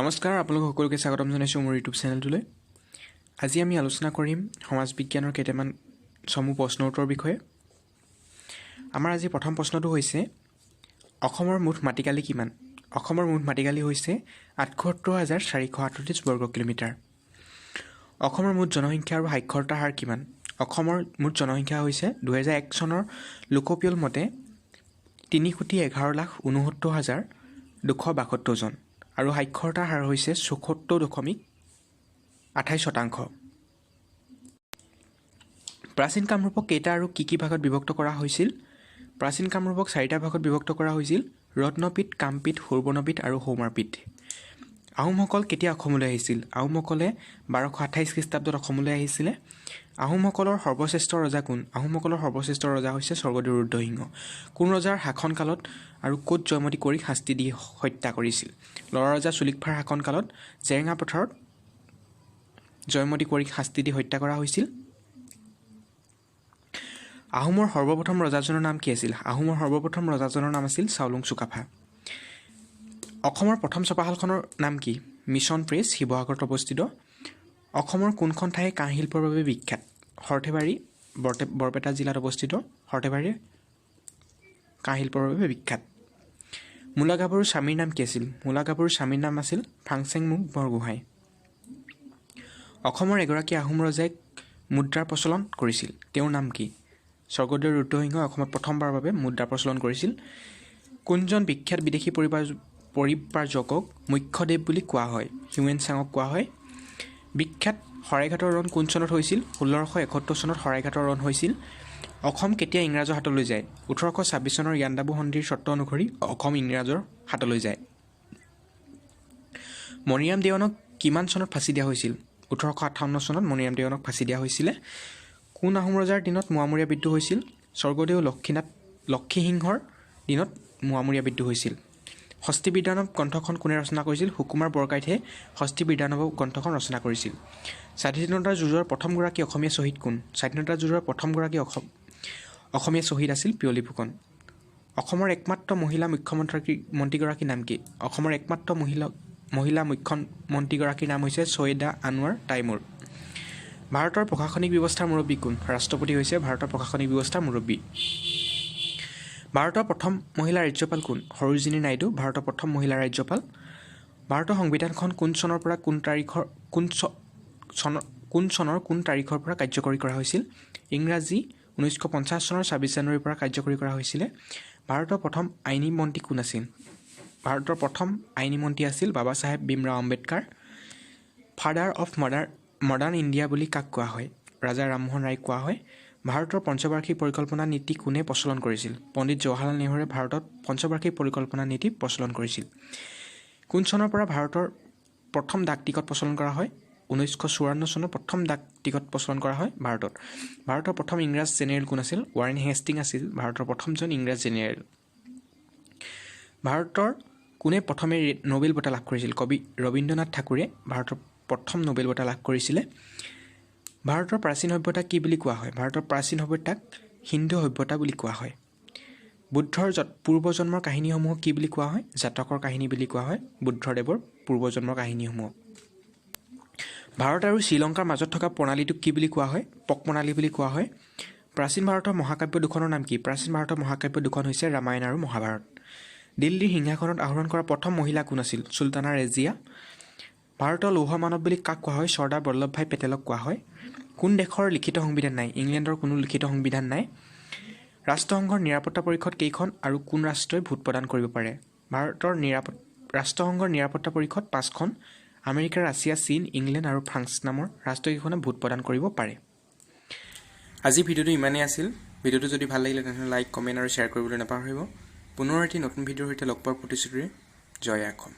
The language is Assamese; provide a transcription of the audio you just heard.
নমস্কাৰ আপোনালোক সকলোকে স্বাগতম জনাইছোঁ মোৰ ইউটিউব চেনেলটোলৈ। আজি আমি আলোচনা কৰিম সমাজ বিজ্ঞানৰ কেইটামান চমু প্ৰশ্ন উত্তৰ বিষয়ে। আমাৰ আজি প্ৰথম প্ৰশ্নটো হৈছে অসমৰ মুঠ মাটিকালি কিমান? অসমৰ মুঠ মাটিকালি হৈছে ৭৮,৪৩৮ বৰ্গ কিলোমিটাৰ। অসমৰ মুঠ জনসংখ্যা আৰু সাক্ষৰতা হাৰ কিমান? অসমৰ মুঠ জনসংখ্যা হৈছে ২০০১ চনৰ লোকপিয়ল মতে ৩,১১,৬৯,২৭২ জন আৰু সাক্ষৰতাৰ হাৰ হৈছে ৭৪.২৮%। প্ৰাচীন কামৰূপক কেইটা আৰু কি ভাগত বিভক্ত কৰা হৈছিল? প্ৰাচীন কামৰূপক ৪টা ভাগত বিভক্ত কৰা হৈছিল: ৰত্নপীঠ, কামপীঠ, সুবৰ্ণপীঠ আৰু সৌমাৰপীঠ। আহোমসকল কেতিয়া অসমলৈ আহিছিল? আহোমসকলে ১২২৮ খ্ৰীষ্টাব্দত অসমলৈ আহিছিলে। আহোমসকলৰ সৰ্বশ্ৰেষ্ঠ ৰজা কোন? আহোমসকলৰ সৰ্বশ্ৰেষ্ঠ ৰজা হৈছে স্বৰ্গদেউ ৰুদ্ৰসিংহ। কোন ৰজাৰ শাসনকালত আৰু ক'ত জয়মতী কোঁৱৰীক শাস্তি দি হত্যা কৰিছিল? লৰা ৰজা চুলিকফাৰ শাসনকালত জেৰেঙা পথাৰত জয়মতী কোঁৱৰীক শাস্তি দি হত্যা কৰা হৈছিল। আহোমৰ সৰ্বপ্ৰথম ৰজাজনৰ নাম কি আছিল? আহোমৰ সৰ্বপ্ৰথম ৰজাজনৰ নাম আছিল চাওলুং চুকাফা। অসমৰ প্ৰথম ছপাশালখনৰ নাম কি? মিছন প্ৰেছ, শিৱসাগৰত অৱস্থিত। অসমৰ কোনখন ঠাই কাঁহ শিল্পৰ বাবে বিখ্যাত? সৰ্থেবাৰী, বৰপেটা জিলাত অৱস্থিত। সৰ্থেবাৰী কাঁহ শিল্পৰ বাবে বিখ্যাত। মূলা গাভৰুৰ স্বামীৰ নাম কি আছিল? মূলা গাভৰুৰ স্বামীৰ নাম আছিল ফাংচেংমুং বৰগোহাঁই। অসমৰ এগৰাকী আহোম ৰজাই মুদ্ৰাৰ প্ৰচলন কৰিছিল, তেওঁৰ নাম কি? স্বৰ্গদেউ ৰুদ্ৰসিংহই অসমত প্ৰথমবাৰৰ বাবে মুদ্ৰা প্ৰচলন কৰিছিল। কোনজন বিখ্যাত বিদেশী পৰিব্ৰাজকক মুখ্যদেৱ বুলি কোৱা হয়? হিউৱেন চাঙক কোৱা হয়। বিখ্যাত শৰাইঘাটৰ ৰণ কোন চনত হৈছিল? ১৬৭১ চনত শৰাইঘাটৰ ৰণ হৈছিল। অসম কেতিয়া ইংৰাজৰ হাতলৈ যায়? ১৮২৬ চনৰ ইয়াণ্ডাবু সন্ধিৰ চৰ্ত অনুসৰি অসম ইংৰাজৰ হাতলৈ যায়। মণিৰাম দেৱানক কিমান চনত ফাঁচি দিয়া হৈছিল? ১৮৫৮ চনত মণিৰাম দেৱানক ফাঁচি দিয়া হৈছিলে। কোন আহোম ৰজাৰ দিনত মোৱামৰীয়া বিদ্ৰোহ হৈছিল? স্বৰ্গদেউ লক্ষীসিংহৰ দিনত মোৱামৰীয়া বিদ্ৰোহ হৈছিল। ষষ্ঠী বিদ্যানৱ গ্ৰন্থখন কোনে ৰচনা কৰিছিল? সুকুমাৰ বৰকাইতে ষষ্ঠী বিদ্যানৱ গ্ৰন্থখন ৰচনা কৰিছিল। স্বাধীনতা যুঁজৰ প্ৰথমগৰাকী অসমীয়া শ্বহীদ কোন? স্বাধীনতা যুঁজৰ প্ৰথমগৰাকী অসমীয়া শ্বহীদ আছিল পিয়লি ফুকন। অসমৰ একমাত্ৰ মহিলা মুখ্যমন্ত্ৰীগৰাকীৰ নাম কি? অসমৰ একমাত্ৰ মহিলা মুখ্যমন্ত্ৰীগৰাকীৰ নাম হৈছে ছৈয়দা আনোৱাৰ তাইমুৰ। ভাৰতৰ প্ৰশাসনিক ব্যৱস্থাৰ মুৰব্বী কোন? ৰাষ্ট্ৰপতি হৈছে ভাৰতৰ প্ৰশাসনিক ব্যৱস্থাৰ মুৰব্বী। ভাৰতৰ প্ৰথম মহিলা ৰাজ্যপাল কোন? সৰোজিনী নাইডু ভাৰতৰ প্ৰথম মহিলা ৰাজ্যপাল। ভাৰতৰ সংবিধানখন কোন চনৰ কোন তাৰিখৰ পৰা কাৰ্যকৰী কৰা হৈছিল? ইংৰাজী ১৯৫০ চনৰ ২৬ জানুৱাৰীৰ পৰা কাৰ্যকৰী কৰা হৈছিলে। ভাৰতৰ প্ৰথম আইনী মন্ত্ৰী কোন আছিল? ভাৰতৰ প্ৰথম আইনী মন্ত্ৰী আছিল Baba Saheb Bhimrao Ambedkar. Father of modern India বুলি কাক কোৱা হয়? ৰাজা ৰামমোহন ৰায়ক কোৱা হয়। ভাৰতৰ পঞ্চবাৰ্ষিক পৰিকল্পনা নীতি কোনে প্ৰচলন কৰিছিল? পণ্ডিত জৱাহৰলাল নেহৰুৱে ভাৰতত পঞ্চবাৰ্ষিক পৰিকল্পনা নীতি প্ৰচলন কৰিছিল। কোন চনৰ পৰা ভাৰতৰ প্ৰথম ডাক টিকট প্ৰচলন কৰা হয়? ১৯৫৪ চনত প্ৰথম ডাক টিকট প্ৰচলন কৰা হয় ভাৰতত। ভাৰতৰ প্ৰথম ইংৰাজ জেনেৰেল কোন আছিল? ৱাৰেন হেষ্টিং আছিল ভাৰতৰ প্ৰথমজন ইংৰাজ জেনেৰেল। ভাৰতৰ কোনে প্ৰথমে নোবেল বঁটা লাভ কৰিছিল? কবি ৰবীন্দ্ৰনাথ ঠাকুৰে ভাৰতৰ প্ৰথম নোবেল বঁটা লাভ কৰিছিলে। ভাৰতৰ প্ৰাচীন সভ্যতাক কি বুলি কোৱা হয়? ভাৰতৰ প্ৰাচীন সভ্যতাক সিন্ধু সভ্যতা বুলি কোৱা হয়। বুদ্ধৰ পূৰ্বজন্মৰ কাহিনীসমূহক কি বুলি কোৱা হয়? জাতকৰ কাহিনী বুলি কোৱা হয় বুদ্ধদেৱৰ পূৰ্বজন্মৰ কাহিনীসমূহক। ভাৰত আৰু শ্ৰীলংকাৰ মাজত থকা প্ৰণালীটোক কি বুলি কোৱা হয়? পক প্ৰণালী বুলি কোৱা হয়। প্ৰাচীন ভাৰতৰ মহাকাব্য দুখনৰ নাম কি? প্ৰাচীন ভাৰতৰ মহাকাব্য দুখন হৈছে ৰামায়ণ আৰু মহাভাৰত। দিল্লীৰ সিংহাসনত আৰোহণ কৰা প্ৰথম মহিলা কোন আছিল? চুলতানা ৰেজিয়া। ভাৰতৰ লৌহ মানৱ বুলি কাক কোৱা হয়? চৰ্দাৰ বল্লভভাই পেটেলক কোৱা হয়। কোন দেশৰ লিখিত সংবিধান নাই? ইংলেণ্ডৰ কোনো লিখিত সংবিধান নাই। ৰাষ্ট্ৰসংঘৰ নিৰাপত্তা পৰিষদ কেইখন আৰু কোন ৰাষ্ট্ৰই ভোট প্ৰদান কৰিব পাৰে? ৰাষ্ট্ৰসংঘৰ নিৰাপত্তা পৰিষদ ৫খন। আমেৰিকা, ৰাছিয়া, চীন, ইংলেণ্ড আৰু ফ্ৰান্স নামৰ ৰাষ্ট্ৰকেইখনে ভোট প্ৰদান কৰিব পাৰে। আজি ভিডিঅ'টো ইমানেই আছিল। ভিডিঅ'টো যদি ভাল লাগিলে তেনেহ'লে লাইক, কমেণ্ট আৰু শ্বেয়াৰ কৰিবলৈ নাপাহৰিব। পুনৰ এটি নতুন ভিডিঅ'ৰ সৈতে লগ পোৱাৰ প্ৰতিশ্ৰুতিৰে জয় অসম।